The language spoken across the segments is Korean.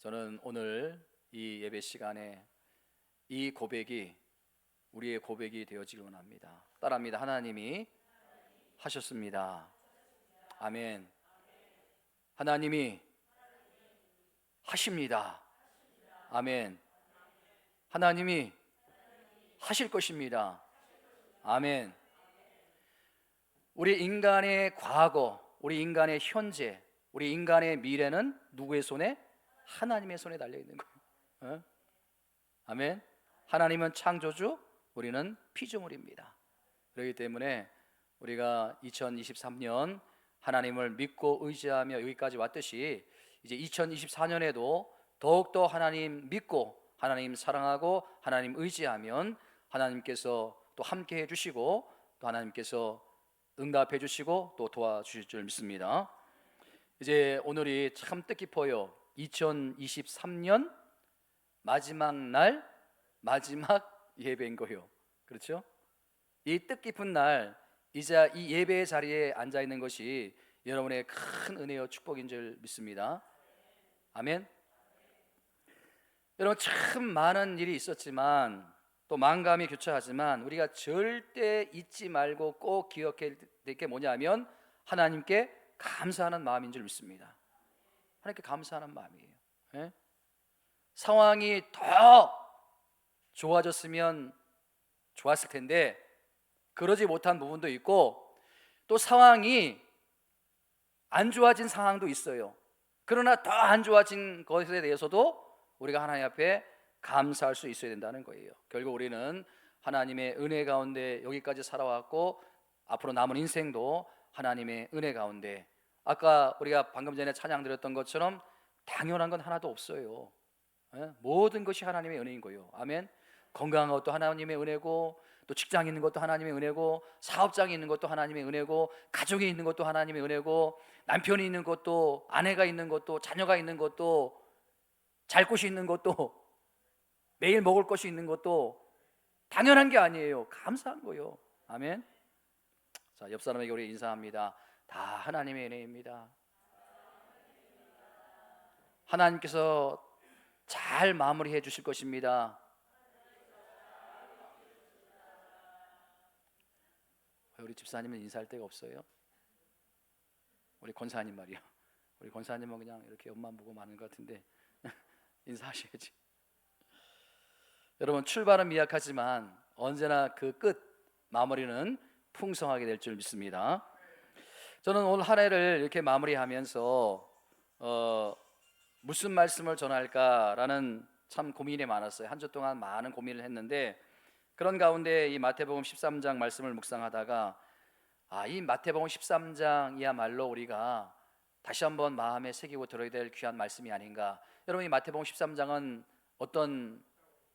저는 오늘 이 예배 시간에 이 고백이 우리의 고백이 되어지길 원합니다. 따라합니다. 하나님이 하셨습니다. 아멘. 하나님이 하십니다. 아멘. 하나님이 하실 것입니다. 아멘. 우리 인간의 과거, 우리 인간의 현재, 우리 인간의 미래는 누구의 손에? 하나님의 손에 달려 있는 거예요. 아멘. 하나님은 창조주, 우리는 피조물입니다. 그렇기 때문에 우리가 2023년 하나님을 믿고 의지하며 여기까지 왔듯이 이제 2024년에도 더욱더 하나님 믿고 하나님 사랑하고 하나님 의지하면 하나님께서 또 함께 해주시고 또 하나님께서 응답해 주시고 또 도와주실 줄 믿습니다. 이제 오늘이 참 뜻깊어요. 2023년 마지막 날 마지막 예배인 거요. 그렇죠? 이 뜻깊은 날 이제 이 예배의 자리에 앉아 있는 것이 여러분의 큰 은혜와 축복인 줄 믿습니다. 아멘. 여러분, 참 많은 일이 있었지만 또 만감이 교차하지만 우리가 절대 잊지 말고 꼭 기억해야 될 게 뭐냐면 하나님께 감사하는 마음인 줄 믿습니다. 하나님께 감사하는 마음이에요. 예? 상황이 더 좋아졌으면 좋았을 텐데 그러지 못한 부분도 있고 또 상황이 안 좋아진 상황도 있어요. 그러나 더 안 좋아진 것에 대해서도 우리가 하나님 앞에 감사할 수 있어야 된다는 거예요. 결국 우리는 하나님의 은혜 가운데 여기까지 살아왔고 앞으로 남은 인생도 하나님의 은혜 가운데, 아까 우리가 방금 전에 찬양 드렸던 것처럼 당연한 건 하나도 없어요. 모든 것이 하나님의 은혜인 거예요. 아멘. 건강한 것도 하나님의 은혜고 또 직장에 있는 것도 하나님의 은혜고 사업장에 있는 것도 하나님의 은혜고 가족에 있는 것도 하나님의 은혜고 남편이 있는 것도 아내가 있는 것도 자녀가 있는 것도 잘 곳이 있는 것도 매일 먹을 것이 있는 것도 당연한 게 아니에요. 감사한 거예요. 아멘. 자, 옆 사람에게 우리 인사합니다. 다 하나님의 은혜입니다. 하나님께서 잘 마무리해 주실 것입니다. 우리 집사님은 인사할 데가 없어요? 우리 권사님 말이요. 우리 권사님은 그냥 이렇게 옆만 보고 마는 것 같은데 인사하셔야지. 여러분, 출발은 미약하지만 언제나 그 끝 마무리는 풍성하게 될 줄 믿습니다. 저는 오늘 한 해를 이렇게 마무리하면서 무슨 말씀을 전할까라는 참 고민이 많았어요. 한 주 동안 많은 고민을 했는데 그런 가운데 이 마태복음 13장 말씀을 묵상하다가 이 마태복음 13장이야말로 우리가 다시 한번 마음에 새기고 들어야 될 귀한 말씀이 아닌가. 여러분, 이 마태복음 13장은 어떤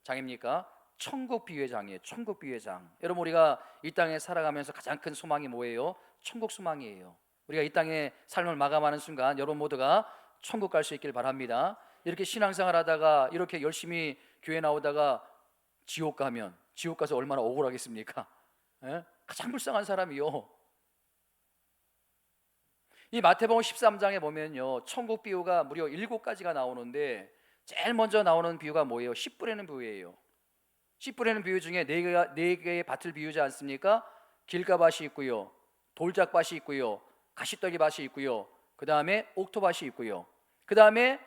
장입니까? 천국 비유의 장이에요. 천국 비유의 장. 여러분, 우리가 이 땅에 살아가면서 가장 큰 소망이 뭐예요? 천국 소망이에요. 우리가 이 땅에 삶을 마감하는 순간 여러분 모두가 천국 갈 수 있길 바랍니다. 이렇게 신앙생활 하다가 이렇게 열심히 교회 나오다가 지옥 가면 지옥 가서 얼마나 억울하겠습니까? 가장 불쌍한 사람이요. 이 마태복음 13장에 보면요, 천국 비유가 무려 7가지가 나오는데 제일 먼저 나오는 비유가 뭐예요? 씨 뿌리는 비유예요. 씨 뿌리는 비유 중에 네 개의 밭을 비유지 않습니까? 길가밭이 있고요, 돌짝밭이 있고요, 가시떨기밭이 있고요, 그 다음에 옥토밭이 있고요, 그 다음에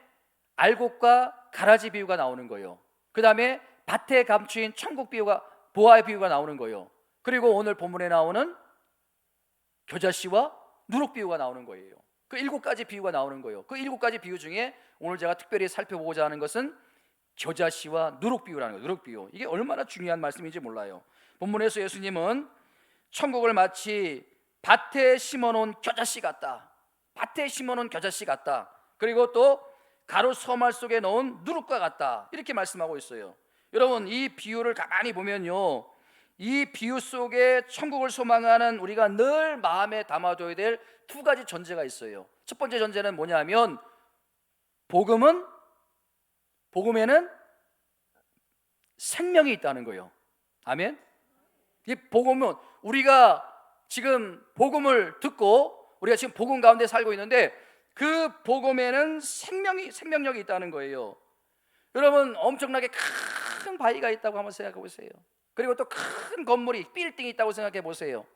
알곡과 가라지 비유가 나오는 거예요. 그 다음에 밭에 감추인 천국 비유가, 보아의 비유가 나오는 거예요. 그리고 오늘 본문에 나오는 겨자씨와 누룩 비유가 나오는 거예요. 그 7가지 비유가 나오는 거예요. 그 7가지 비유 중에 오늘 제가 특별히 살펴보고자 하는 것은 겨자씨와 누룩 비유라는 거예요. 누룩 비유. 이게 얼마나 중요한 말씀인지 몰라요. 본문에서 예수님은 천국을 마치 밭에 심어놓은 겨자씨 같다, 밭에 심어놓은 겨자씨 같다, 그리고 또 가루 서말 속에 넣은 누룩과 같다, 이렇게 말씀하고 있어요. 여러분, 이 비유를 가만히 보면요, 이 비유 속에 천국을 소망하는 우리가 늘 마음에 담아둬야 될 2가지 전제가 있어요. 첫 번째 전제는 뭐냐면 복음에는 생명이 있다는 거예요. 아멘. 이 복음은 우리가 지금 복음을 듣고 우리가 지금 복음 가운데 살고 있는데 그 복음에는 생명력이 있다는 거예요. 여러분, 엄청나게 큰 바위가 있다고 한번 생각해 보세요. 그리고 또 큰 건물이, 빌딩이 있다고 생각해 보세요.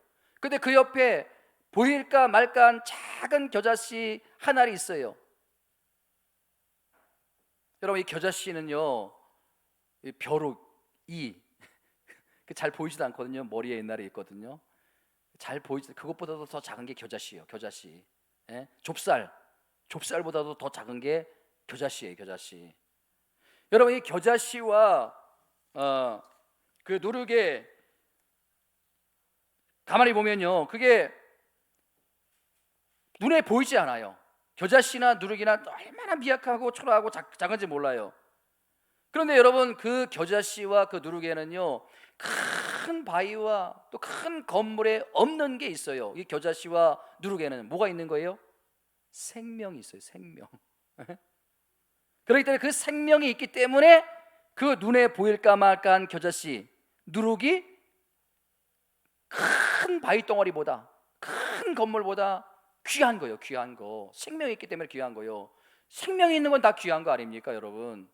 근데 그 옆에 보일까 말까 한 작은 겨자씨 한 알이 있어요. 여러분, 이 겨자씨는요, 이 벼룩이 잘 보이지도 않거든요. 머리에 옛날에 있거든요. 잘 보이지, 그것보다도 더 작은 게 겨자씨예요. 겨자씨. 예? 좁쌀보다도 더 작은 게 겨자씨예요. 겨자씨. 여러분, 이 겨자씨와 그 누룩에 가만히 보면요, 그게 눈에 보이지 않아요. 겨자씨나 누룩이나 얼마나 미약하고 초라하고 작은지 몰라요. 그런데 여러분, 그 겨자씨와 그 누룩에는요, 큰 바위와 또 큰 건물에 없는 게 있어요. 이 겨자씨와 누룩에는 뭐가 있는 거예요? 생명이 있어요. 생명. 그렇기 때문에 그 생명이 있기 때문에 그 눈에 보일까 말까한 겨자씨, 누룩이 큰 바위 덩어리보다, 큰 건물보다 귀한 거예요. 귀한 거. 생명이 있기 때문에 귀한 거예요. 생명이 있는 건 다 귀한 거 아닙니까, 여러분?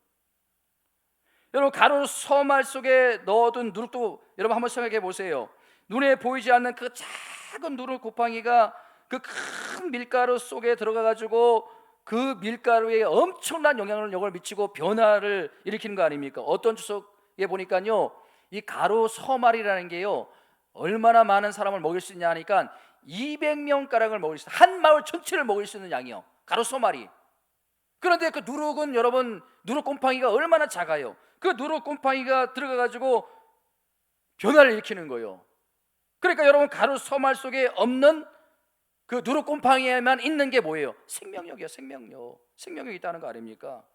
여러분, 가로 서말 속에 넣어둔 누룩도 여러분 한번 생각해 보세요. 눈에 보이지 않는 그 작은 누룩 곰팡이가 그 큰 밀가루 속에 들어가 가지고 그 밀가루에 엄청난 영향을 미치고 변화를 일으키는 거 아닙니까? 어떤 주석에 보니까요, 이 가로 서말이라는 게요, 얼마나 많은 사람을 먹일 수 있냐 하니까 200명 가량을 먹일 수, 한 마을 전체를 먹일 수 있는 양이요, 가로 서말이. 그런데 그 누룩은 여러분, 누룩 곰팡이가 얼마나 작아요. 그 누룩 곰팡이가 들어가 가지고 변화를 일으키는 거예요. 그러니까 여러분, 가로 서말 속에 없는 그 누룩 곰팡이에만 있는 게 뭐예요? 생명력이요. 생명력이 있다는 거 아닙니까?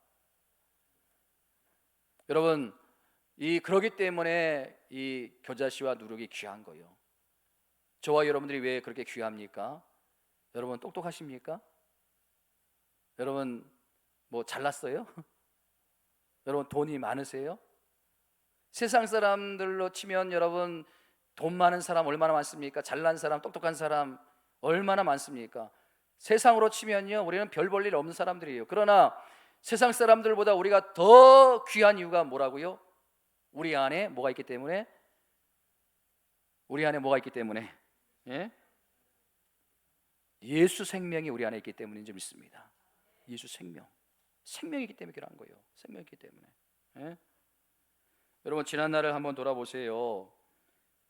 여러분, 그러기 때문에 이 겨자씨와 누룩이 귀한 거예요. 저와 여러분들이 왜 그렇게 귀합니까? 여러분, 똑똑하십니까? 여러분, 뭐 잘났어요? 여러분, 돈이 많으세요? 세상 사람들로 치면 여러분, 돈 많은 사람 얼마나 많습니까? 잘난 사람, 똑똑한 사람 얼마나 많습니까? 세상으로 치면요, 우리는 별 볼 일 없는 사람들이에요. 그러나 세상 사람들보다 우리가 더 귀한 이유가 뭐라고요? 우리 안에 뭐가 있기 때문에? 우리 안에 뭐가 있기 때문에? 예? 예수 생명이 우리 안에 있기 때문인 줄 믿습니다. 예수 생명이 있기 때문에 그런 거예요. 생명이 있기 때문에. 예? 여러분, 지난 날을 한번 돌아보세요.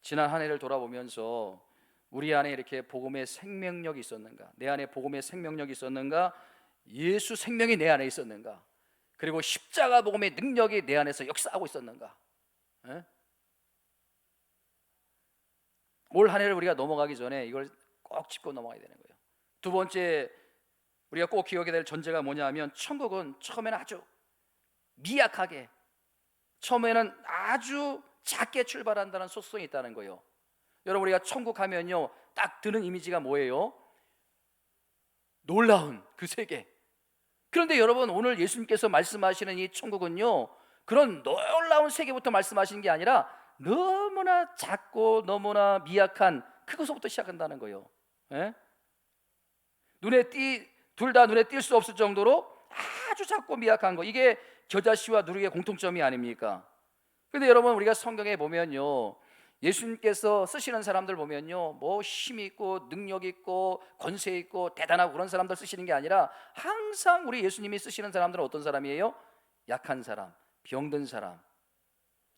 지난 한 해를 돌아보면서 우리 안에 이렇게 복음의 생명력이 있었는가? 내 안에 복음의 생명력이 있었는가? 예수 생명이 내 안에 있었는가? 그리고 십자가 복음의 능력이 내 안에서 역사하고 있었는가? 예? 올 한 해를 우리가 넘어가기 전에 이걸 꼭 짚고 넘어가야 되는 거예요. 두 번째, 우리가 꼭 기억해야 될 전제가 뭐냐면, 천국은 처음에는 아주 미약하게, 처음에는 아주 작게 출발한다는 속성이 있다는 거예요. 여러분, 우리가 천국 하면요, 딱 드는 이미지가 뭐예요? 놀라운 그 세계. 그런데 여러분, 오늘 예수님께서 말씀하시는 이 천국은요, 그런 놀라운 세계부터 말씀하시는 게 아니라 너무나 작고 너무나 미약한 그것부터 시작한다는 거예요. 예? 둘 다 눈에 띌 수 없을 정도로 아주 작고 미약한 거, 이게 겨자씨와 누룩의 공통점이 아닙니까? 근데 여러분, 우리가 성경에 보면요, 예수님께서 쓰시는 사람들 보면요, 뭐 힘 있고 능력 있고 권세 있고 대단하고 그런 사람들 쓰시는 게 아니라, 항상 우리 예수님이 쓰시는 사람들은 어떤 사람이에요? 약한 사람, 병든 사람,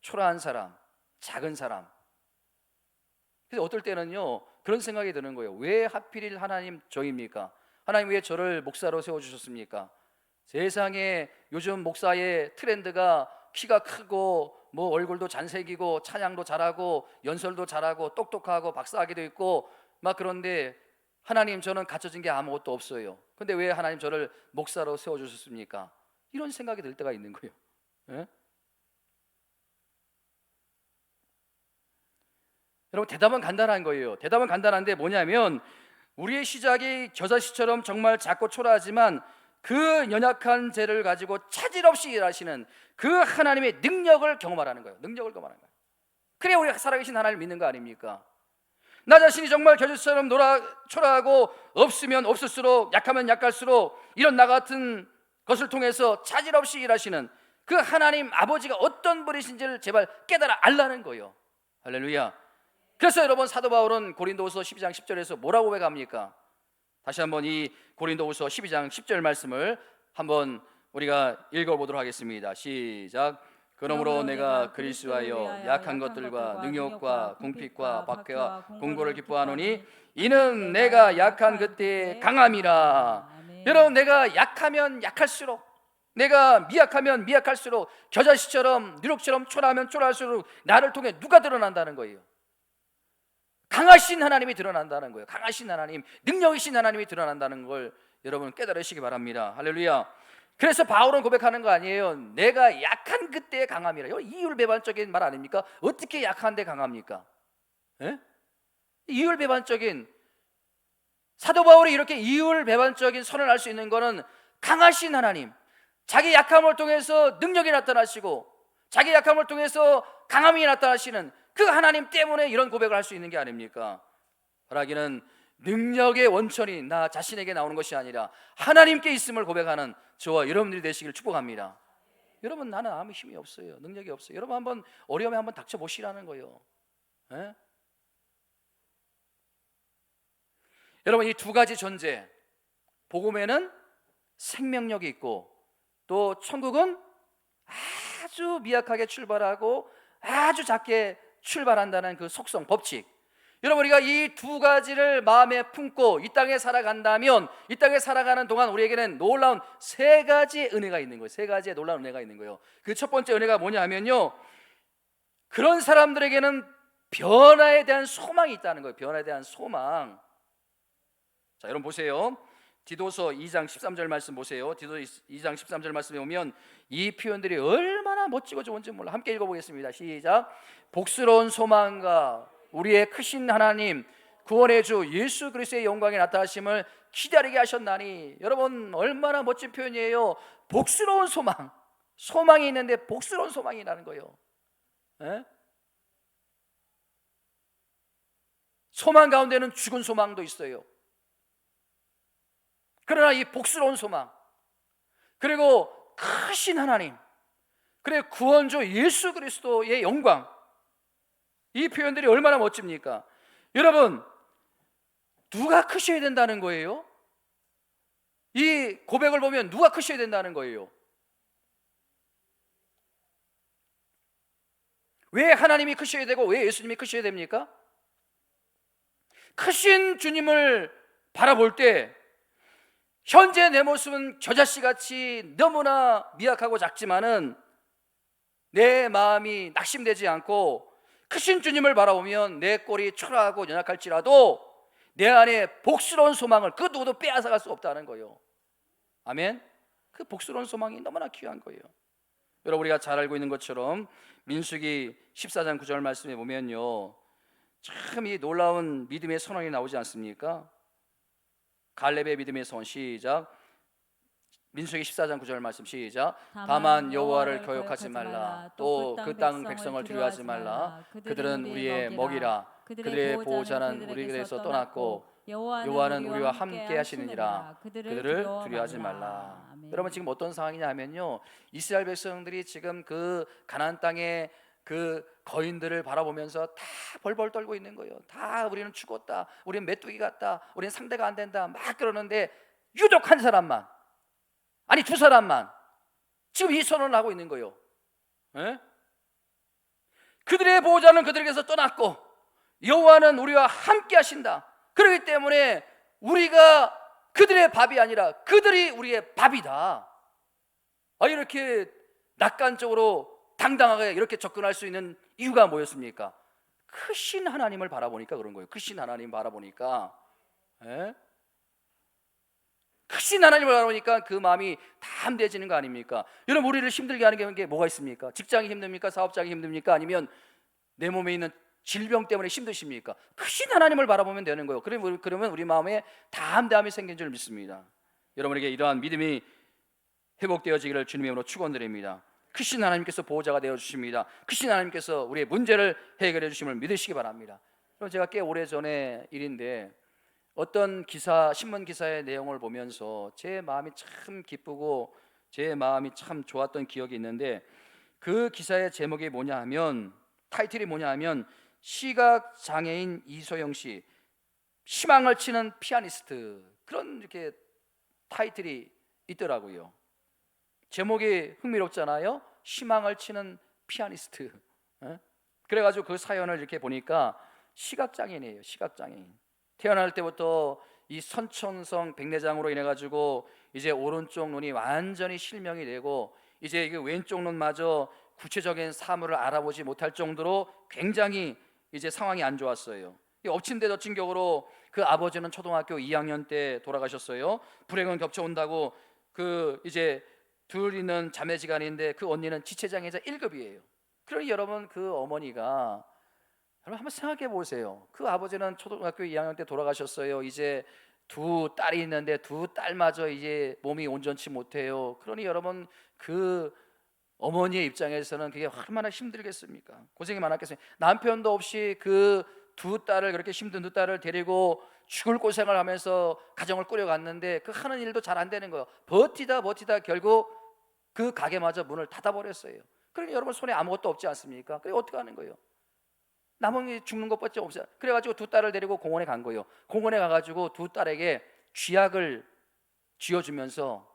초라한 사람, 작은 사람. 그래서 어떨 때는요, 그런 생각이 드는 거예요. 왜 하필 하나님 저입니까? 하나님 왜 저를 목사로 세워주셨습니까? 세상에 요즘 목사의 트렌드가 키가 크고 뭐 얼굴도 잘생기고 찬양도 잘하고 연설도 잘하고 똑똑하고 박사학위도 있고 막, 그런데 하나님, 저는 갖춰진 게 아무것도 없어요. 근데 왜 하나님 저를 목사로 세워주셨습니까? 이런 생각이 들 때가 있는 거예요. 예? 여러분, 대답은 간단한 거예요. 대답은 간단한데 뭐냐면, 우리의 시작이 겨자씨처럼 정말 작고 초라하지만 그 연약한 죄를 가지고 차질 없이 일하시는 그 하나님의 능력을 경험하라는 거예요. 능력을 경험하는 거예요. 그래야 우리가 살아계신 하나님을 믿는 거 아닙니까? 나 자신이 정말 겨자씨처럼 초라하고 없으면 없을수록, 약하면 약할수록 이런 나 같은 것을 통해서 차질 없이 일하시는 그 하나님 아버지가 어떤 분이신지를 제발 깨달아 알라는 거예요. 할렐루야. 그래서 여러분, 사도 바울은 고린도후서 12장 10절에서 뭐라고 고백합니까? 다시 한번 이 고린도후서 12장 10절 말씀을 한번 우리가 읽어보도록 하겠습니다. 시작. 그러므로 내가 그리스도하여 약한 것들과 능욕과 궁핍과 박해와 공고를 기뻐하노니 이는 내가 약한 그때의 강함이라. 여러분, 내가 약하면 약할수록, 내가 미약하면 미약할수록, 겨자씨처럼 누룩처럼 초라하면 초라할수록 나를 통해 누가 드러난다는 거예요? 강하신 하나님이 드러난다는 거예요. 강하신 하나님, 능력이신 하나님이 드러난다는 걸 여러분 깨달으시기 바랍니다. 할렐루야. 그래서 바울은 고백하는 거 아니에요. 내가 약한 그때의 강함이라. 이거 이율배반적인 말 아닙니까? 어떻게 약한데 강합니까? 예? 이율배반적인, 사도 바울이 이렇게 이율배반적인 선언을 할 수 있는 것은 강하신 하나님, 자기 약함을 통해서 능력이 나타나시고 자기 약함을 통해서 강함이 나타나시는 그 하나님 때문에 이런 고백을 할 수 있는 게 아닙니까? 바라기는 능력의 원천이 나 자신에게 나오는 것이 아니라 하나님께 있음을 고백하는 저와 여러분들이 되시기를 축복합니다. 여러분, 나는 아무 힘이 없어요. 능력이 없어요. 여러분, 한번 어려움에 한번 닥쳐보시라는 거예요. 예? 여러분, 이 두 가지 존재, 복음에는 생명력이 있고 또 천국은 아주 미약하게 출발하고 아주 작게 출발한다는 그 속성, 법칙. 여러분, 우리가 이 두 가지를 마음에 품고 이 땅에 살아간다면, 이 땅에 살아가는 동안 우리에게는 놀라운 세 가지의 은혜가 있는 거예요. 세 가지의 놀라운 은혜가 있는 거예요. 그 첫 번째 은혜가 뭐냐면요, 그런 사람들에게는 변화에 대한 소망이 있다는 거예요. 변화에 대한 소망. 자, 여러분 보세요. 디도서 2장 13절 말씀 보세요. 디도서 2장 13절 말씀에 오면 이 표현들이 얼마나 멋지고 좋은지 몰라. 함께 읽어보겠습니다. 시작. 복스러운 소망과 우리의 크신 하나님 구원의 주 예수 그리스도의 영광에 나타나심을 기다리게 하셨나니. 여러분, 얼마나 멋진 표현이에요. 복스러운 소망. 소망이 있는데 복스러운 소망이라는 거예요. 에? 소망 가운데는 죽은 소망도 있어요. 그러나 이 복스러운 소망, 그리고 크신 하나님, 그리고 구원주 예수 그리스도의 영광, 이 표현들이 얼마나 멋집니까? 여러분, 누가 크셔야 된다는 거예요? 이 고백을 보면 누가 크셔야 된다는 거예요? 왜 하나님이 크셔야 되고 왜 예수님이 크셔야 됩니까? 크신 주님을 바라볼 때 현재 내 모습은 겨자씨같이 너무나 미약하고 작지만은 내 마음이 낙심되지 않고 크신 주님을 바라보면 내 꼴이 초라하고 연약할지라도 내 안에 복스러운 소망을 그 누구도 빼앗아갈 수 없다는 거예요. 아멘. 그 복스러운 소망이 너무나 귀한 거예요. 여러분, 우리가 잘 알고 있는 것처럼 민수기 14장 9절 말씀에 보면요, 참 이 놀라운 믿음의 선언이 나오지 않습니까? 갈렙의 믿음의 선. 시작. 민수기 14장 9절 말씀 시작. 다만 여호와를 거역하지 말라. 또 그 땅 백성을 두려워하지 말라. 그들은 우리의 먹이라. 그들의 보호자는 우리에게서 떠났고 여호와는 우리와 함께 하시느니라. 그들을 두려워하지 말라. 여러분, 지금 어떤 상황이냐면요, 이스라엘 백성들이 지금 그 가나안 땅에 그 거인들을 바라보면서 다 벌벌 떨고 있는 거예요. 다 우리는 죽었다, 우리는 메뚜기 같다, 우리는 상대가 안 된다 막 그러는데 유독 한 사람만, 아니 두 사람만 지금 이 선언을 하고 있는 거예요. 에? 그들의 보호자는 그들에게서 떠났고 여호와는 우리와 함께 하신다. 그렇기 때문에 우리가 그들의 밥이 아니라 그들이 우리의 밥이다. 이렇게 낙관적으로 당당하게 이렇게 접근할 수 있는 이유가 뭐였습니까? 크신 하나님을 바라보니까 그런 거예요. 크신 하나님 바라보니까, 크신 하나님을 바라보니까 그 마음이 담대해지는 거 아닙니까? 여러분, 우리를 힘들게 하는 게 뭐가 있습니까? 직장이 힘듭니까? 사업장이 힘듭니까? 아니면 내 몸에 있는 질병 때문에 힘드십니까? 크신 하나님을 바라보면 되는 거예요. 그러면 우리 마음에 담대함이 생긴 줄 믿습니다. 여러분에게 이러한 믿음이 회복되어지기를 주님의 이름으로 축원드립니다. 크신 하나님께서 보호자가 되어주십니다. 크신 하나님께서 우리의 문제를 해결해 주심을 믿으시기 바랍니다. 그럼 제가 꽤 오래 전에 일인데 어떤 기사, 신문 기사의 내용을 보면서 제 마음이 참 기쁘고 제 마음이 참 좋았던 기억이 있는데, 그 기사의 제목이 뭐냐 하면, 타이틀이 뭐냐 하면 시각 장애인 이소영 씨 희망을 치는 피아니스트, 그런 이렇게 타이틀이 있더라고요. 제목이 흥미롭잖아요. 희망을 치는 피아니스트. 예? 그래가지고 그 사연을 이렇게 보니까 시각장애인이에요. 시각장애인. 태어날 때부터 이 선천성 백내장으로 인해 가지고 이제 오른쪽 눈이 완전히 실명이 되고, 이제 이 왼쪽 눈마저 구체적인 사물을 알아보지 못할 정도로 굉장히 이제 상황이 안 좋았어요. 엎친 데 덮친 격으로 그 아버지는 초등학교 2학년 때 돌아가셨어요. 불행은 겹쳐온다고. 그 이제 둘 있는 자매지간인데 그 언니는 지체장애자 1급이에요. 그러니 여러분, 그 어머니가, 여러분 한번 생각해 보세요. 그 아버지는 초등학교 2학년 때 돌아가셨어요. 이제 두 딸이 있는데 두 딸마저 이제 몸이 온전치 못해요. 그러니 여러분, 그 어머니의 입장에서는 그게 얼마나 힘들겠습니까? 고생이 많았겠어요. 남편도 없이 그 두 딸을, 그렇게 힘든 두 딸을 데리고 죽을 고생을 하면서 가정을 꾸려갔는데 그 하는 일도 잘 안 되는 거예요. 버티다 결국 그 가게마저 문을 닫아버렸어요. 그러니 여러분, 손에 아무것도 없지 않습니까? 그래 어떻게 하는 거예요? 남은 게 죽는 것밖에 없어요. 그래가지고 두 딸을 데리고 공원에 간 거예요. 공원에 가가지고 두 딸에게 쥐약을 쥐어주면서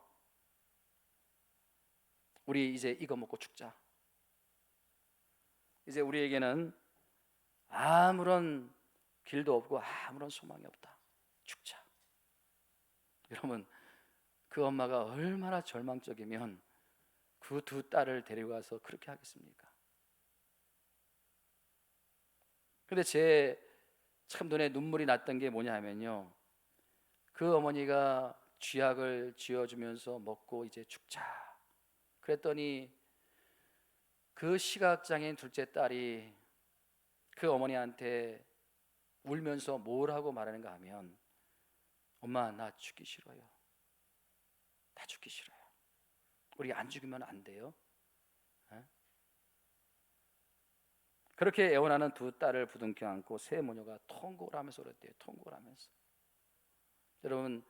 우리 이제 이거 먹고 죽자. 이제 우리에게는 아무런 길도 없고 아무런 소망이 없다. 죽자. 여러분, 그 엄마가 얼마나 절망적이면 그 두 딸을 데려가서 그렇게 하겠습니까? 근데 제 참 눈에 눈물이 났던 게 뭐냐 하면요, 그 어머니가 쥐약을 쥐어주면서 먹고 이제 죽자 그랬더니 그 시각장애인 둘째 딸이 그 어머니한테 울면서 뭘 하고 말하는가 하면, 엄마 나 죽기 싫어요. 나 죽기 싫어요. 우리 안 죽으면 안 돼요. 에? 그렇게 애원하는 두 딸을 부둥켜 안고 새 모녀가 통곡을 하면서 그랬대요. 통곡을 하면서. 여러분,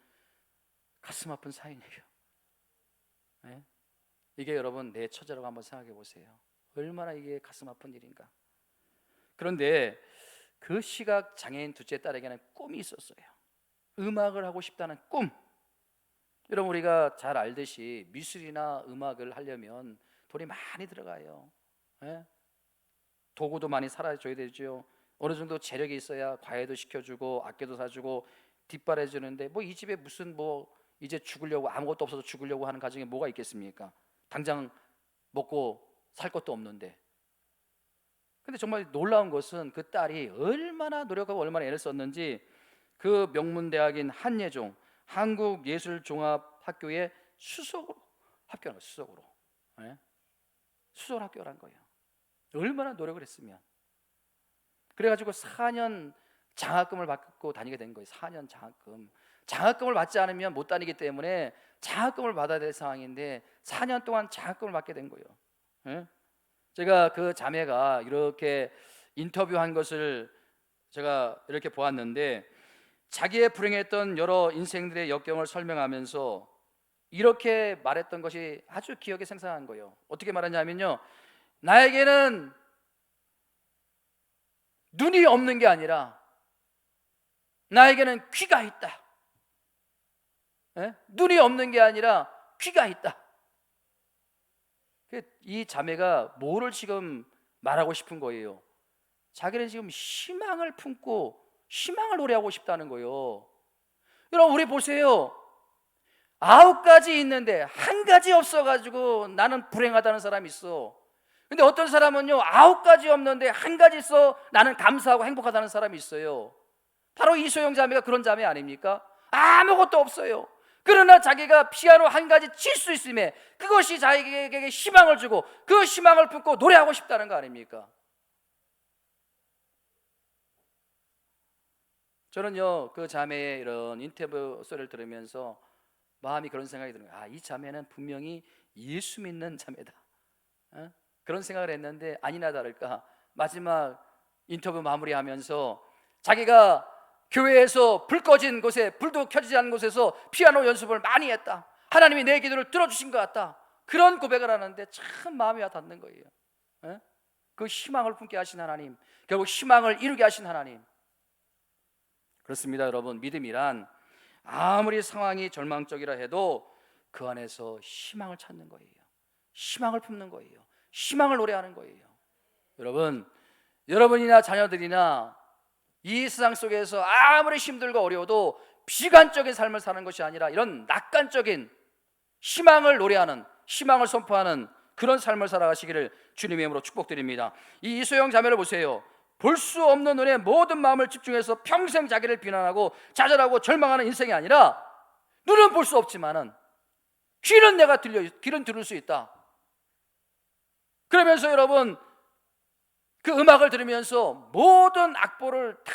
가슴 아픈 사연이에요. 에? 이게 여러분 내 처자라고 한번 생각해 보세요. 얼마나 이게 가슴 아픈 일인가. 그런데 그 시각 장애인 둘째 딸에게는 꿈이 있었어요. 음악을 하고 싶다는 꿈. 여러분, 우리가 잘 알듯이 미술이나 음악을 하려면 돈이 많이 들어가요. 예? 도구도 많이 사줘야 되죠. 어느 정도 재력이 있어야 과외도 시켜주고 악기도 사주고 뒷바라지는데, 뭐 이 집에 무슨 뭐 이제 죽으려고, 아무것도 없어서 죽으려고 하는 가정에 뭐가 있겠습니까? 당장 먹고 살 것도 없는데. 근데 정말 놀라운 것은 그 딸이 얼마나 노력하고 얼마나 애를 썼는지 그 명문대학인 한예종 한국예술종합학교에 수석으로 합격한 거예요. 수석으로. 네? 수석으로 합격한 거예요. 얼마나 노력을 했으면. 그래가지고 4년 장학금을 받고 다니게 된 거예요. 4년 장학금. 장학금을 받지 않으면 못 다니기 때문에 장학금을 받아야 될 상황인데 4년 동안 장학금을 받게 된 거예요. 네? 제가 그 자매가 이렇게 인터뷰한 것을 제가 이렇게 보았는데, 자기의 불행했던 여러 인생들의 역경을 설명하면서 이렇게 말했던 것이 아주 기억에 생생한 거예요. 어떻게 말하냐면요, 나에게는 눈이 없는 게 아니라 나에게는 귀가 있다. 에? 눈이 없는 게 아니라 귀가 있다. 이 자매가 뭐를 지금 말하고 싶은 거예요? 자기는 지금 희망을 품고 희망을 노래하고 싶다는 거예요. 여러분, 우리 보세요. 9가지 있는데 한 가지 없어가지고 나는 불행하다는 사람이 있어. 근데 어떤 사람은요, 9가지 없는데 한 가지 있어 나는 감사하고 행복하다는 사람이 있어요. 바로 이소영 자매가 그런 자매 아닙니까? 아무것도 없어요. 그러나 자기가 피아노 한 가지 칠 수 있음에 그것이 자기에게 희망을 주고 그 희망을 품고 노래하고 싶다는 거 아닙니까? 저는요, 그 자매의 이런 인터뷰 소리를 들으면서 마음이 그런 생각이 드는 거예요. 이 자매는 분명히 예수 믿는 자매다. 그런 생각을 했는데 아니나 다를까 마지막 인터뷰 마무리하면서 자기가 교회에서 불 꺼진 곳에, 불도 켜지지 않은 곳에서 피아노 연습을 많이 했다. 하나님이 내 기도를 들어주신 것 같다. 그런 고백을 하는데 참 마음이 와닿는 거예요. 예? 그 희망을 품게 하신 하나님, 결국 희망을 이루게 하신 하나님. 그렇습니다, 여러분. 믿음이란 아무리 상황이 절망적이라 해도 그 안에서 희망을 찾는 거예요. 희망을 품는 거예요. 희망을 노래하는 거예요. 여러분, 여러분이나 자녀들이나 이 세상 속에서 아무리 힘들고 어려워도 비관적인 삶을 사는 것이 아니라 이런 낙관적인 희망을 노래하는, 희망을 선포하는 그런 삶을 살아가시기를 주님의 이름으로 축복드립니다. 이 이소영 자매를 보세요. 볼 수 없는 눈에 모든 마음을 집중해서 평생 자기를 비난하고 좌절하고 절망하는 인생이 아니라, 눈은 볼 수 없지만은 귀는 귀는 들을 수 있다. 그러면서 여러분, 그 음악을 들으면서 모든 악보를 다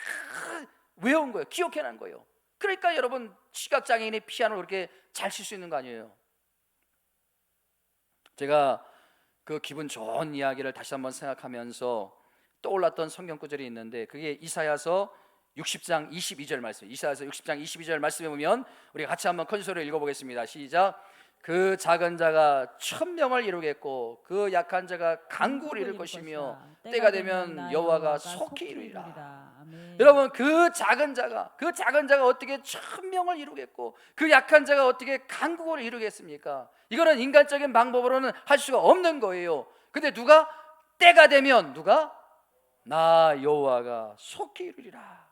외운 거예요. 기억해낸 거예요. 그러니까 여러분, 시각장애인이 피아노를 그렇게 잘 칠 수 있는 거 아니에요. 제가 그 기분 좋은 이야기를 다시 한번 생각하면서 떠올랐던 성경 구절이 있는데, 그게 이사야서 60장 22절 말씀. 이사야서 60장 22절 말씀에 보면 우리가 같이 한번 큰 소리로 읽어보겠습니다. 시작. 그 작은 자가 천명을 이루겠고 그 약한 자가 강국을 이룰 것이며 때가 되면 여호와가 속히 이루리라. 여러분, 그 작은 자가 어떻게 천명을 이루겠고 그 약한 자가 어떻게 강국을 이루겠습니까? 이거는 인간적인 방법으로는 할 수가 없는 거예요. 근데 누가 때가 되면 나 여호와가 속히 이루리라.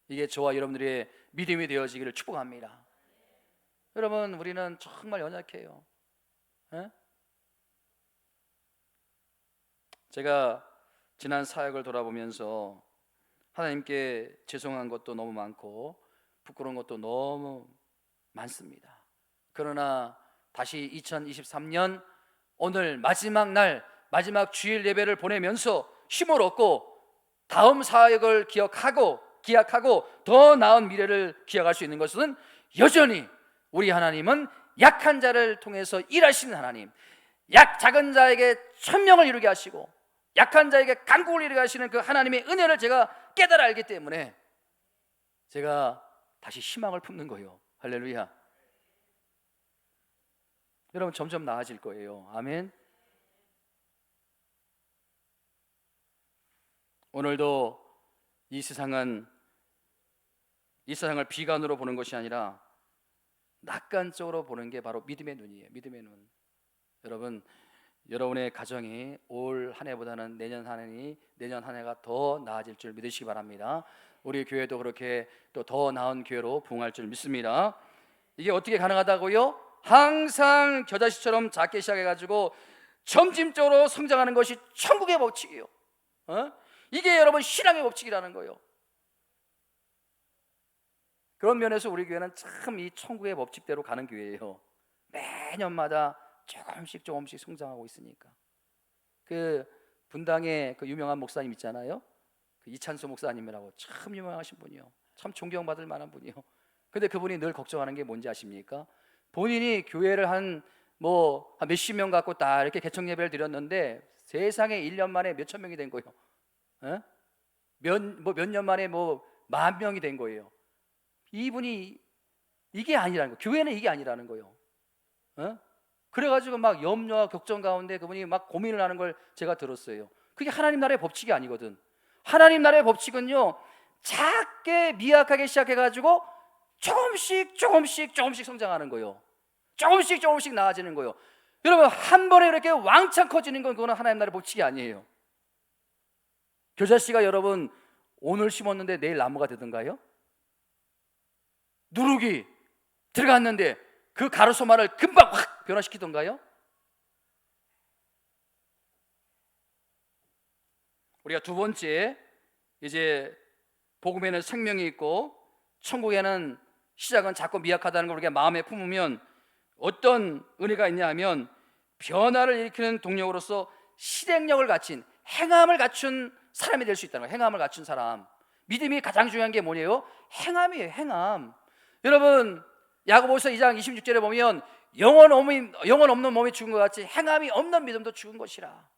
이게 저와 여러분들의 믿음이 되어지기를 축복합니다. 여러분, 우리는 정말 연약해요. 에? 제가 지난 사역을 돌아보면서 하나님께 죄송한 것도 너무 많고 부끄러운 것도 너무 많습니다. 그러나 다시 2023년 오늘 마지막 날, 마지막 주일 예배를 보내면서 힘을 얻고 다음 사역을 기약하고 더 나은 미래를 기약할 수 있는 것은 여전히 우리 하나님은 약한 자를 통해서 일하시는 하나님, 작은 자에게 천명을 이루게 하시고 약한 자에게 강국을 이루게 하시는 그 하나님의 은혜를 제가 깨달아 알기 때문에 제가 다시 희망을 품는 거예요. 할렐루야. 여러분, 점점 나아질 거예요. 아멘. 오늘도 이 세상을 비관으로 보는 것이 아니라 낙관적으로 보는 게 바로 믿음의 눈이에요. 믿음의 눈. 여러분, 여러분의 가정이 올 한 해보다는 내년 한 해가 더 나아질 줄 믿으시기 바랍니다. 우리 교회도 그렇게 또 더 나은 교회로 부흥할 줄 믿습니다. 이게 어떻게 가능하다고요? 항상 겨자씨처럼 작게 시작해가지고 점진적으로 성장하는 것이 천국의 법칙이에요. 이게 여러분 신앙의 법칙이라는 거예요. 그런 면에서 우리 교회는 참 이 천국의 법칙대로 가는 교회예요. 매년마다 조금씩 성장하고 있으니까. 그 분당에 그 유명한 목사님 있잖아요. 그 이찬수 목사님이라고 참 유명하신 분이요. 참 존경받을 만한 분이요. 근데 그분이 늘 걱정하는 게 뭔지 아십니까? 본인이 교회를 한 몇십 명 갖고 딱 이렇게 개척 예배를 드렸는데 세상에 1년 만에 몇천 명이 된 거예요. 몇 년 만에 10,000명이 된 거예요. 이분이 이게 아니라는 거예요. 교회는 이게 아니라는 거예요. 그래가지고 막 염려와 걱정 가운데 그분이 막 고민을 하는 걸 제가 들었어요. 그게 하나님 나라의 법칙이 아니거든. 하나님 나라의 법칙은요, 작게 미약하게 시작해가지고 조금씩 성장하는 거예요. 조금씩 나아지는 거예요. 여러분, 한 번에 이렇게 왕창 커지는 건 그거는 하나님 나라의 법칙이 아니에요. 겨자씨가 여러분 오늘 심었는데 내일 나무가 되던가요? 누룩이 들어갔는데 그 가로수말을 금방 확 변화시키던가요? 우리가 두 번째, 이제 복음에는 생명이 있고 천국에는 시작은 작고 미약하다는 걸 우리가 마음에 품으면 어떤 은혜가 있냐 하면 변화를 일으키는 동력으로서 실행력을 갖춘, 행함을 갖춘 사람이 될 수 있다는 거예요. 행함을 갖춘 사람. 믿음이 가장 중요한 게 뭐예요? 행함이에요. 행함. 여러분, 야고보서 2장 26절에 보면 영혼 없는 몸이 죽은 것 같이 행함이 없는 믿음도 죽은 것이라.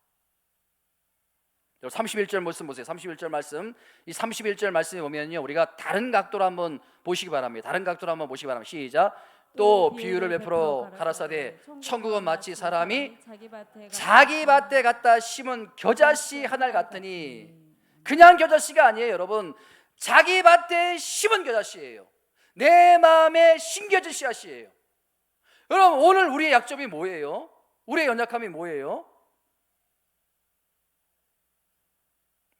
31절 말씀 보세요. 31절 말씀. 이 31절 말씀에 보면요, 우리가 다른 각도로 한번 보시기 바랍니다. 다른 각도로 한번 보시기 바랍니다. 시작. 또 비유를 베풀어 가라사대 천국은 마치 사람이 자기 밭에 갖다 심은 겨자씨 하나를 같으니, 그냥 겨자씨가 아니에요, 여러분. 자기 밭에 심은 겨자씨예요. 내 마음에 심겨진 씨앗이에요. 여러분, 오늘 우리의 약점이 뭐예요? 우리의 연약함이 뭐예요?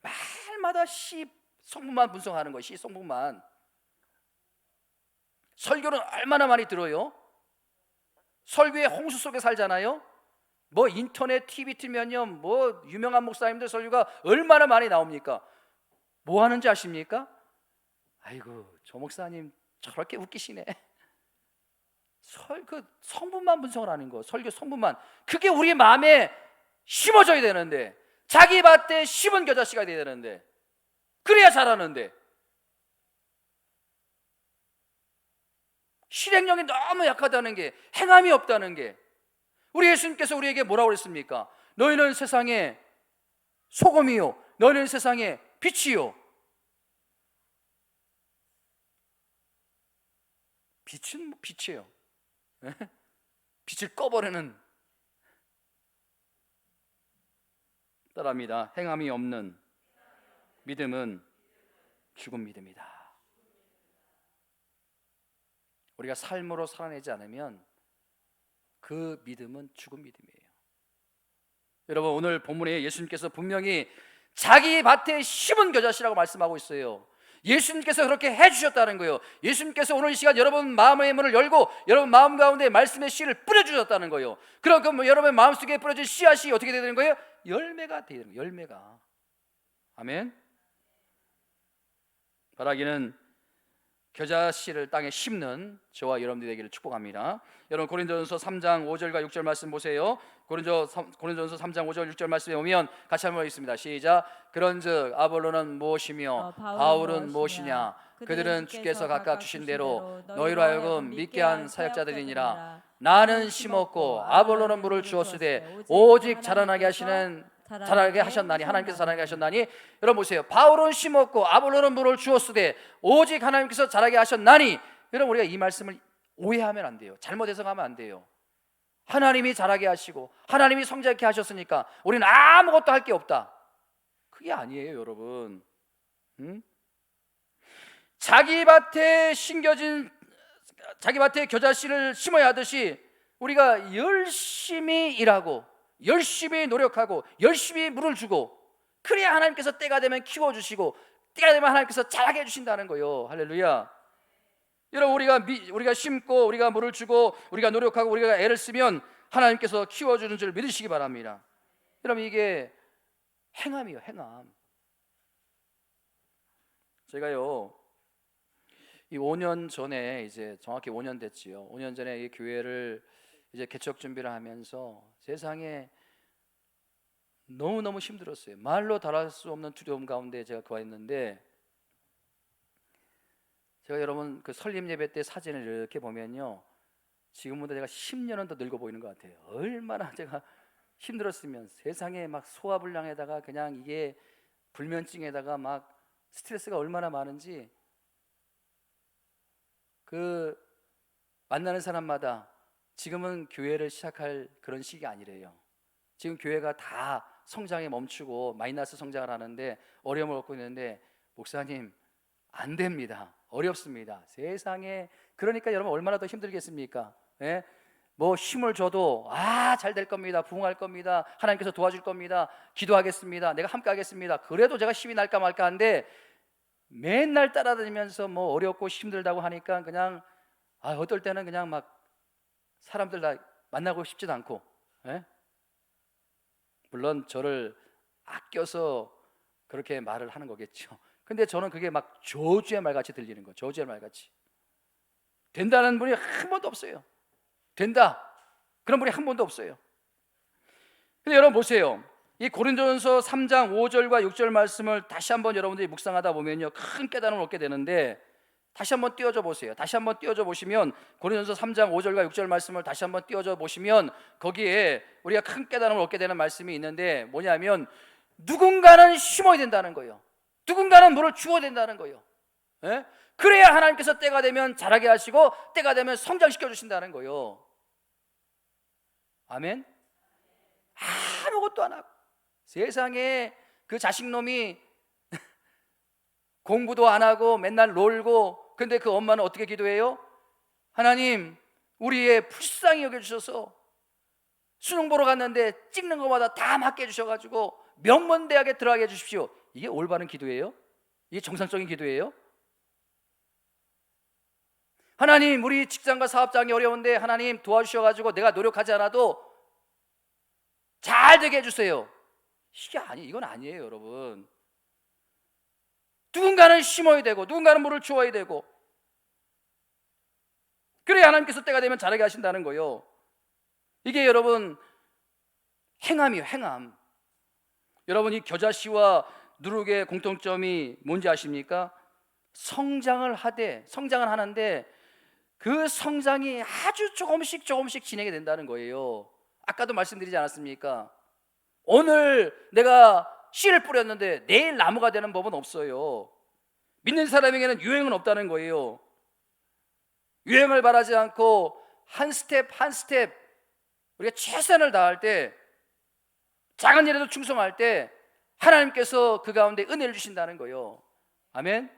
말마다 시 성분만 분석하는 거예요. 시 성분만. 설교는 얼마나 많이 들어요? 설교의 홍수 속에 살잖아요. 뭐 인터넷 TV 틀면요, 뭐 유명한 목사님들 설교가 얼마나 많이 나옵니까? 뭐 하는지 아십니까? 아이고, 저 목사님 저렇게 웃기시네. 그 성분만 분석을 하는 거, 설교 성분만. 그게 우리 마음에 심어져야 되는데, 자기 밭에 심은 겨자씨가 돼야 되는데, 그래야 자라는데, 실행력이 너무 약하다는 게, 행함이 없다는 게. 우리 예수님께서 우리에게 뭐라고 그랬습니까? 너희는 세상의 소금이요, 너희는 세상의 빛이요. 빛은 빛이에요. 빛을 꺼버리는, 따라합니다. 행함이 없는 믿음은 죽은 믿음이다. 우리가 삶으로 살아내지 않으면 그 믿음은 죽은 믿음이에요. 여러분, 오늘 본문에 예수님께서 분명히 자기 밭에 심은 겨자씨라고 말씀하고 있어요. 예수님께서 그렇게 해주셨다는 거예요. 예수님께서 오늘 이 시간 여러분 마음의 문을 열고 여러분 마음 가운데 말씀의 씨를 뿌려주셨다는 거예요. 그럼 여러분 마음속에 뿌려진 씨앗이 어떻게 되는 거예요? 열매가 되는 거예요. 열매가. 아멘. 바라기는 겨자씨를 땅에 심는 저와 여러분들이 되기를 축복합니다. 여러분, 고린도전서 3장 5절과 6절 말씀 보세요. 고린도전서 3장 5절 6절 말씀에 오면 같이 한번 읽습니다. 시작. 그런즉 아볼로는 무엇이며 바울은 무엇이냐? 그들은 주께서 각각 주신 대로 너희로 하여금 믿게 한 사역자들이니라. 나는 심었고 아볼로는 물을 주었으되 오직 자라나게 하셨나니, 하나님께서 자라게 하셨나니. 여러분 보세요. 바울은 심었고 아볼로는 물을 주었으되 오직 하나님께서 자라게 하셨나니. 여러분, 우리가 이 말씀을 오해하면 안 돼요. 잘못 해석하면 안 돼요. 하나님이 자라게 하시고 하나님이 성장케 하셨으니까 우리는 아무것도 할 게 없다, 그게 아니에요, 여러분. 자기 밭에 겨자씨를 심어야 하듯이 우리가 열심히 일하고 열심히 노력하고 열심히 물을 주고, 그래야 하나님께서 때가 되면 키워주시고 때가 되면 하나님께서 자라게 해주신다는 거예요. 할렐루야. 여러분, 우리가 심고 우리가 물을 주고 우리가 노력하고 우리가 애를 쓰면 하나님께서 키워주는 줄 믿으시기 바랍니다. 여러분, 이게 행함이에요. 행함. 제가요, 이 5년 전에, 이제 정확히 5년 됐지요. 5년 전에 이 교회를 이제 개척 준비를 하면서 세상에 너무너무 힘들었어요. 말로 달할 수 없는 두려움 가운데 제가 거했는데, 제가 여러분 그 설립 예배 때 사진을 이렇게 보면요, 지금보다 제가 10년은 더 늙어 보이는 것 같아요. 얼마나 제가 힘들었으면, 세상에 막 소화불량에다가 그냥 이게 불면증에다가 막 스트레스가 얼마나 많은지, 그 만나는 사람마다 지금은 교회를 시작할 그런 시기가 아니래요. 지금 교회가 다 성장에 멈추고 마이너스 성장을 하는데 어려움을 겪고 있는데, 목사님 안 됩니다. 어렵습니다. 세상에. 그러니까 여러분 얼마나 더 힘들겠습니까? 예? 뭐 힘을 줘도 잘 될 겁니다. 부흥할 겁니다. 하나님께서 도와줄 겁니다. 기도하겠습니다. 내가 함께 하겠습니다. 그래도 제가 힘이 날까 말까 한데, 맨날 따라다니면서 뭐 어렵고 힘들다고 하니까 그냥 어떨 때는 그냥 막 사람들 다 만나고 싶지도 않고, 예? 물론 저를 아껴서 그렇게 말을 하는 거겠죠. 근데 저는 그게 막 저주의 말같이 들리는 거예요. 저주의 말같이. 된다는 분이 한 번도 없어요. 된다, 그런 분이 한 번도 없어요. 근데 여러분 보세요. 이 고린도전서 3장 5절과 6절 말씀을 다시 한번 여러분들이 묵상하다 보면요, 큰 깨달음을 얻게 되는데, 다시 한번 띄워줘 보세요. 다시 한번 띄워줘 보시면, 고린도전서 3장 5절과 6절 말씀을 다시 한번 띄워줘 보시면 거기에 우리가 큰 깨달음을 얻게 되는 말씀이 있는데, 뭐냐면 누군가는 심어야 된다는 거예요. 누군가는 물을 주어야 된다는 거예요. 예? 그래야 하나님께서 때가 되면 자라게 하시고 때가 되면 성장시켜 주신다는 거예요. 아멘. 아무것도 안 하고 세상에 그 자식놈이 공부도 안 하고 맨날 놀고, 근데 그 엄마는 어떻게 기도해요? 하나님, 우리의 불쌍히 여겨주셔서 수능 보러 갔는데 찍는 것마다 다 맞게 해주셔가지고 명문대학에 들어가게 해주십시오. 이게 올바른 기도예요? 이게 정상적인 기도예요? 하나님, 우리 직장과 사업장이 어려운데 하나님 도와주셔가지고 내가 노력하지 않아도 잘 되게 해주세요. 이건 아니에요, 여러분. 누군가는 심어야 되고 누군가는 물을 주어야 되고, 그래야 하나님께서 때가 되면 자라게 하신다는 거예요. 이게 여러분 행함이에요, 행함. 여러분, 이 겨자씨와 누룩의 공통점이 뭔지 아십니까? 성장을 하는데 그 성장이 아주 조금씩 진행이 된다는 거예요. 아까도 말씀드리지 않았습니까? 오늘 내가 씨를 뿌렸는데 내일 나무가 되는 법은 없어요. 믿는 사람에게는 유행은 없다는 거예요. 유행을 바라지 않고 한 스텝 한 스텝 우리가 최선을 다할 때, 작은 일에도 충성할 때 하나님께서 그 가운데 은혜를 주신다는 거예요. 아멘.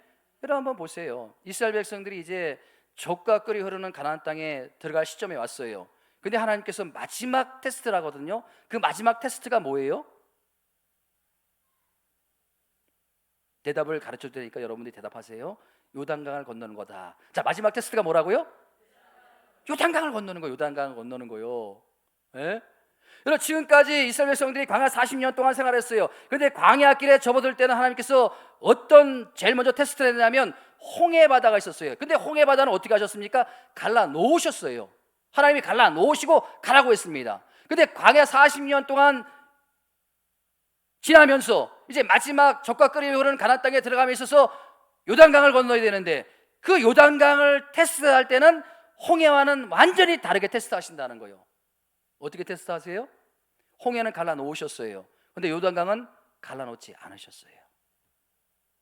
여러분 한번 보세요. 이스라엘 백성들이 이제 젖과 꿀이 흐르는 가나안 땅에 들어갈 시점에 왔어요. 근데 하나님께서 마지막 테스트를 하거든요. 그 마지막 테스트가 뭐예요? 대답을 가르쳐 드리니까 여러분들이 대답하세요. 요단강을 건너는 거다. 자, 마지막 테스트가 뭐라고요? 요단강을 건너는 거예요. 요단강을 건너는 거예요. 예? 여러분, 지금까지 이스라엘 백성들이 광야 40년 동안 생활했어요. 그런데 광야 길에 접어들 때는 하나님께서 제일 먼저 테스트를 했냐면 홍해 바다가 있었어요. 근데 홍해 바다는 어떻게 하셨습니까? 갈라 놓으셨어요. 하나님이 갈라 놓으시고 가라고 했습니다. 근데 광야 40년 동안 지나면서 이제 마지막 젖과 꿀이 흐르는 가나안 땅에 들어감에 있어서 요단강을 건너야 되는데, 그 요단강을 테스트할 때는 홍해와는 완전히 다르게 테스트하신다는 거예요. 어떻게 테스트하세요? 홍해는 갈라놓으셨어요. 근데 요단강은 갈라놓지 않으셨어요.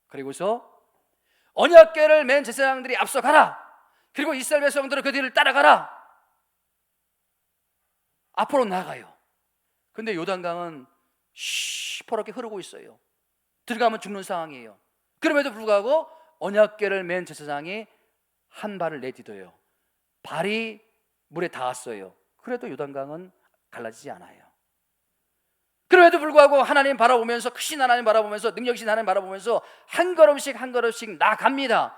그리고서 언약궤를 맨 제사장들이 앞서가라. 그리고 이스라엘 백성들은 그 뒤를 따라가라. 앞으로 나가요. 근데 요단강은 시퍼렇게 흐르고 있어요. 들어가면 죽는 상황이에요. 그럼에도 불구하고 언약궤를 맨 제사장이 한 발을 내디뎌요. 발이 물에 닿았어요. 그래도 요단강은 갈라지지 않아요. 그럼에도 불구하고 하나님 바라보면서, 크신 하나님 바라보면서, 능력이신 하나님 바라보면서 한 걸음씩 한 걸음씩 나갑니다.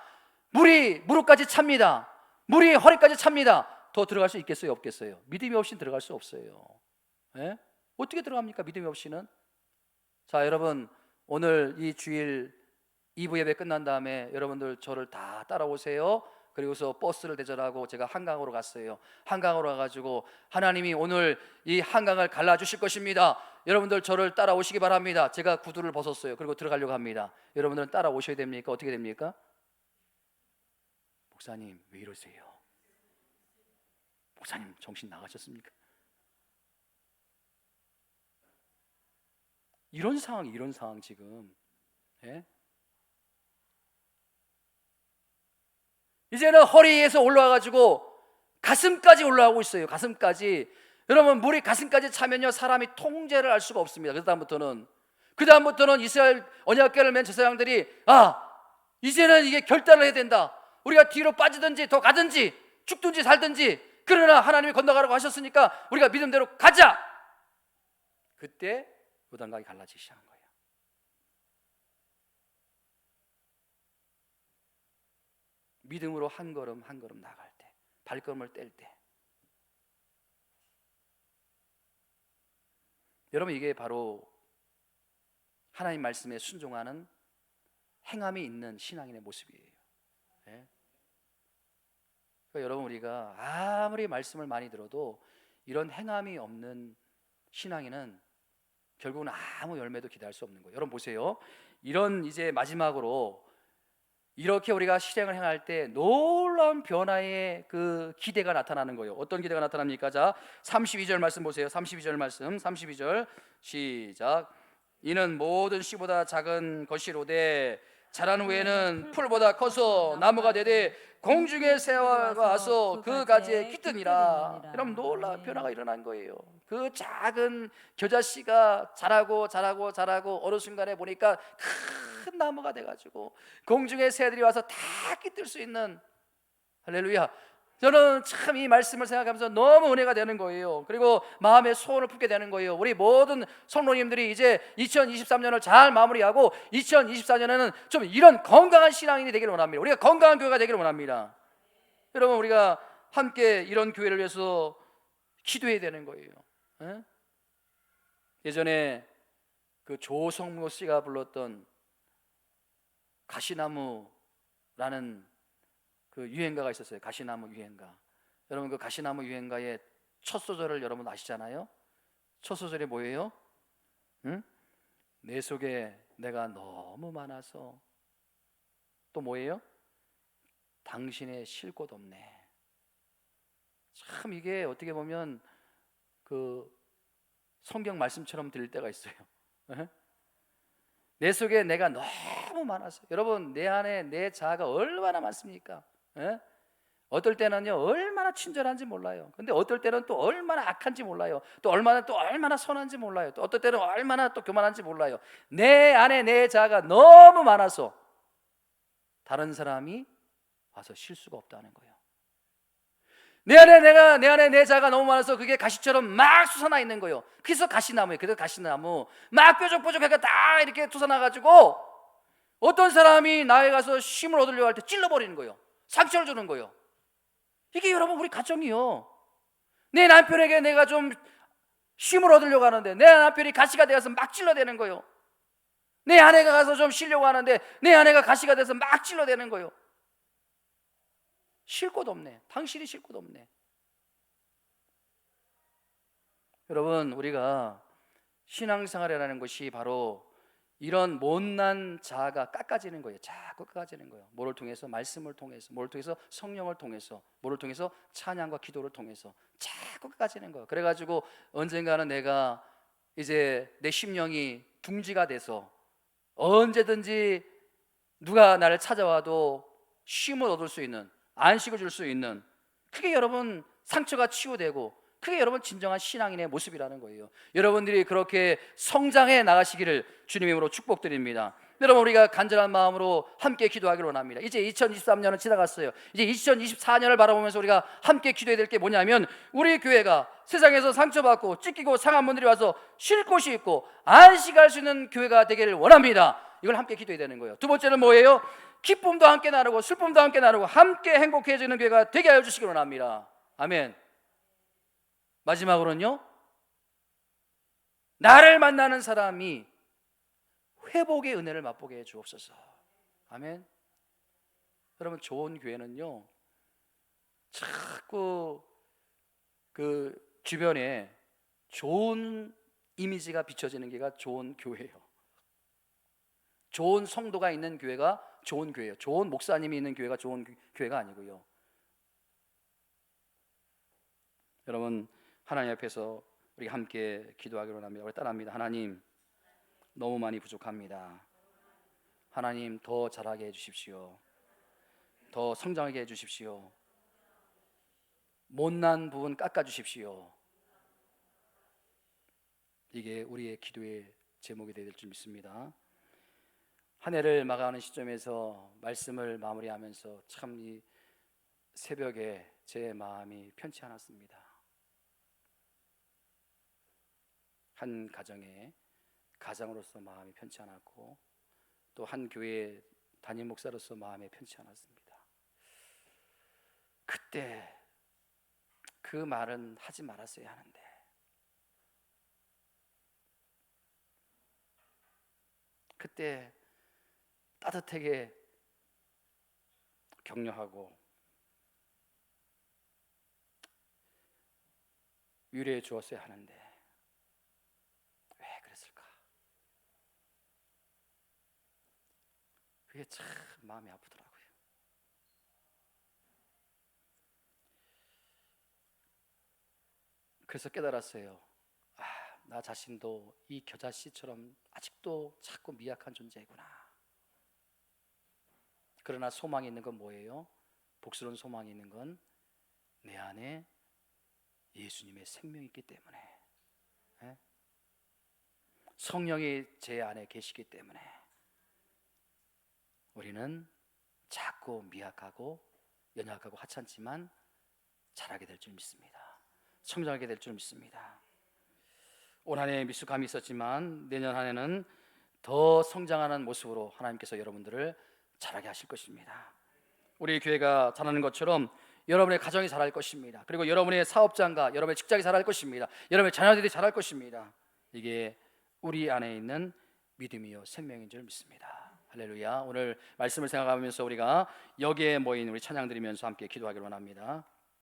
물이 무릎까지 찹니다. 물이 허리까지 찹니다. 더 들어갈 수 있겠어요, 없겠어요? 믿음이 없이는 들어갈 수 없어요. 예? 어떻게 들어갑니까, 믿음이 없이는? 자, 여러분, 오늘 이 주일 2부 예배 끝난 다음에 여러분들 저를 다 따라오세요. 그리고서 버스를 대절하고 제가 한강으로 갔어요. 한강으로 가가지고 하나님이 오늘 이 한강을 갈라주실 것입니다. 여러분들 저를 따라오시기 바랍니다. 제가 구두를 벗었어요. 그리고 들어가려고 합니다. 여러분들은 따라오셔야 됩니까? 어떻게 됩니까? 목사님, 왜 이러세요? 목사님, 정신 나가셨습니까? 이런 상황 지금. 예? 이제는 허리에서 올라와가지고 가슴까지 올라가고 있어요. 가슴까지. 여러분, 물이 가슴까지 차면요 사람이 통제를 할 수가 없습니다. 그 다음부터는 이스라엘 언약궤를 맨 제사장들이 이제는 이게 결단을 해야 된다. 우리가 뒤로 빠지든지 더 가든지 죽든지 살든지, 그러나 하나님이 건너가라고 하셨으니까 우리가 믿음대로 가자. 그때 요단강이 갈라지기 시작한 거예요. 믿음으로 한 걸음 한 걸음 나갈 때, 발걸음을 뗄 때, 여러분, 이게 바로 하나님 말씀에 순종하는 행함이 있는 신앙인의 모습이에요. 네? 그러니까 여러분, 우리가 아무리 말씀을 많이 들어도 이런 행함이 없는 신앙인은 결국은 아무 열매도 기대할 수 없는 거예요. 여러분 보세요. 이런 이제 마지막으로 이렇게 우리가 실행을 행할 때 놀라운 변화의 그 기대가 나타나는 거예요. 어떤 기대가 나타납니까? 자, 32절 말씀 보세요. 32절 말씀, 32절 시작. 이는 모든 씨보다 작은 것이로되 자란 후에는 풀보다 커서 나무가 되되 공중의 새가 와서 그 가지에 깃드니라. 여러분 놀라운 변화가 일어난 거예요. 그 작은 겨자씨가 자라고 자라고 자라고 어느 순간에 보니까 큰 나무가 돼가지고 공중의 새들이 와서 다 깃들 수 있는, 할렐루야. 저는 참 이 말씀을 생각하면서 너무 은혜가 되는 거예요. 그리고 마음의 소원을 품게 되는 거예요. 우리 모든 성도님들이 이제 2023년을 잘 마무리하고 2024년에는 좀 이런 건강한 신앙인이 되기를 원합니다. 우리가 건강한 교회가 되기를 원합니다. 여러분 우리가 함께 이런 교회를 위해서 기도해야 되는 거예요. 에? 예전에 그 조성모 씨가 불렀던 가시나무라는 그 유행가가 있었어요. 가시나무 유행가. 여러분 그 가시나무 유행가의 첫 소절을 여러분 아시잖아요. 첫 소절이 뭐예요? 응? 내 속에 내가 너무 많아서, 또 뭐예요? 당신의 쉴 곳 없네. 참 이게 어떻게 보면 그 성경 말씀처럼 들릴 때가 있어요. 에? 내 속에 내가 너무 많아서. 여러분 내 안에 내 자아가 얼마나 많습니까? 에? 어떨 때는요 얼마나 친절한지 몰라요. 근데 어떨 때는 또 얼마나 악한지 몰라요. 또 얼마나 선한지 몰라요. 또 어떨 때는 얼마나 또 교만한지 몰라요. 내 안에 내 자아가 너무 많아서 다른 사람이 와서 쉴 수가 없다는 거예요. 내 안에 내 자아가 너무 많아서 그게 가시처럼 막 솟아나 있는 거예요. 그래서 가시나무예요. 그래서 가시나무 막 뾰족뾰족하게 다 이렇게 솟아나 가지고 어떤 사람이 나에 가서 쉼을 얻으려고 할 때 찔러버리는 거예요. 상처를 주는 거예요. 이게 여러분 우리 가정이요. 내 남편에게 내가 좀 쉼을 얻으려고 하는데 내 남편이 가시가 되어서 막 찔러대는 거예요. 내 아내가 가서 좀 쉬려고 하는데 내 아내가 가시가 돼서 막 찔러대는 거예요. 쉴 곳 없네. 당신이 쉴 곳 없네. 여러분 우리가 신앙생활이라는 것이 바로 이런 못난 자아가 깎아지는 거예요. 자꾸 깎아지는 거예요. 뭐를 통해서? 말씀을 통해서. 뭐를 통해서? 성령을 통해서. 뭐를 통해서? 찬양과 기도를 통해서 자꾸 깎아지는 거예요. 그래가지고 언젠가는 내가 이제 내 심령이 둥지가 돼서 언제든지 누가 나를 찾아와도 쉼을 얻을 수 있는, 안식을 줄 수 있는, 그게 여러분 상처가 치유되고 그게 여러분 진정한 신앙인의 모습이라는 거예요. 여러분들이 그렇게 성장해 나가시기를 주님의 이름으로 축복드립니다. 여러분 우리가 간절한 마음으로 함께 기도하기를 원합니다. 이제 2023년은 지나갔어요. 이제 2024년을 바라보면서 우리가 함께 기도해야 될 게 뭐냐면 우리 교회가 세상에서 상처받고 찢기고 상한 분들이 와서 쉴 곳이 있고 안식할 수 있는 교회가 되기를 원합니다. 이걸 함께 기도해야 되는 거예요. 두 번째는 뭐예요? 기쁨도 함께 나누고 슬픔도 함께 나누고 함께 행복해지는 교회가 되게 하여 주시기 원합니다. 아멘. 마지막으로는요, 나를 만나는 사람이 회복의 은혜를 맛보게 해 주옵소서. 아멘. 여러분 좋은 교회는요 자꾸 그 주변에 좋은 이미지가 비춰지는 게가 좋은 교회예요. 좋은 성도가 있는 교회가 좋은 교회예요. 좋은 목사님이 있는 교회가 좋은 교회가 아니고요. 여러분 하나님 앞에서 우리 함께 기도하기로 합니다. 우리 따라합니다. 하나님 너무 많이 부족합니다. 하나님 더 자라게 해주십시오. 더 성장하게 해주십시오. 못난 부분 깎아주십시오. 이게 우리의 기도의 제목이 되야 될 줄 믿습니다. 한 해를 마감하는 시점에서 말씀을 마무리하면서 참 이 새벽에 제 마음이 편치 않았습니다. 한 가정에 가장으로서 마음이 편치 않았고 또 한 교회 담임 목사로서 마음이 편치 않았습니다. 그때 그 말은 하지 말았어야 하는데 그때 따뜻하게 격려하고 위로해 주었어야 하는데 왜 그랬을까? 그게 참 마음이 아프더라고요. 그래서 깨달았어요. 나 자신도 이 겨자씨처럼 아직도 자꾸 미약한 존재구나. 그러나 소망이 있는 건 뭐예요? 복스러운 소망이 있는 건 내 안에 예수님의 생명이 있기 때문에, 예? 성령이 제 안에 계시기 때문에 우리는 작고 미약하고 연약하고 하찮지만 자라게 될 줄 믿습니다. 성장하게 될 줄 믿습니다. 올 한 해 미숙함이 있었지만 내년 한 해는 더 성장하는 모습으로 하나님께서 여러분들을 자라게 하실 것입니다. 우리 교회가 자라는 것처럼 여러분의 가정이 자랄 것입니다. 그리고 여러분의 사업장과 여러분의 직장이 자랄 것입니다. 여러분의 자녀들이 자랄 것입니다. 이게 우리 안에 있는 믿음이요 생명인 줄 믿습니다. 할렐루야. 오늘 말씀을 생각하면서 우리가 여기에 모인 우리 찬양 드리면서 함께 기도하기를 원합니다.